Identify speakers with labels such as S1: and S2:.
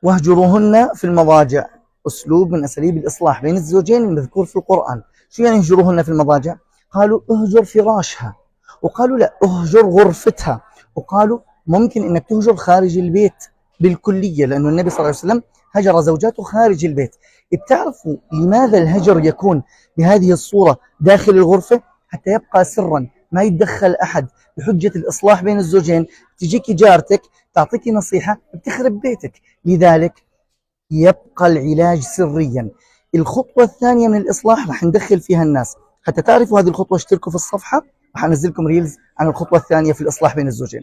S1: واهجروهن في المضاجع، أسلوب من أساليب الإصلاح بين الزوجين المذكور في القرآن. شو يعني اهجروهن في المضاجع؟ قالوا اهجر فراشها، وقالوا لا اهجر غرفتها، وقالوا ممكن انك تهجر خارج البيت بالكلية، لأنه النبي صلى الله عليه وسلم هجر زوجاته خارج البيت. بتعرفوا لماذا الهجر يكون بهذه الصورة داخل الغرفة؟ حتى يبقى سرا، ما يتدخل أحد، بحجة الإصلاح بين الزوجين. تجيك جارتك تعطيك نصيحة بتخرب بيتك، لذلك يبقى العلاج سريا. الخطوة الثانية من الإصلاح رح ندخل فيها الناس. حتى تعرفوا هذه الخطوة اشتركوا في الصفحة، رح أنزلكم ريلز عن الخطوة الثانية في الإصلاح بين الزوجين.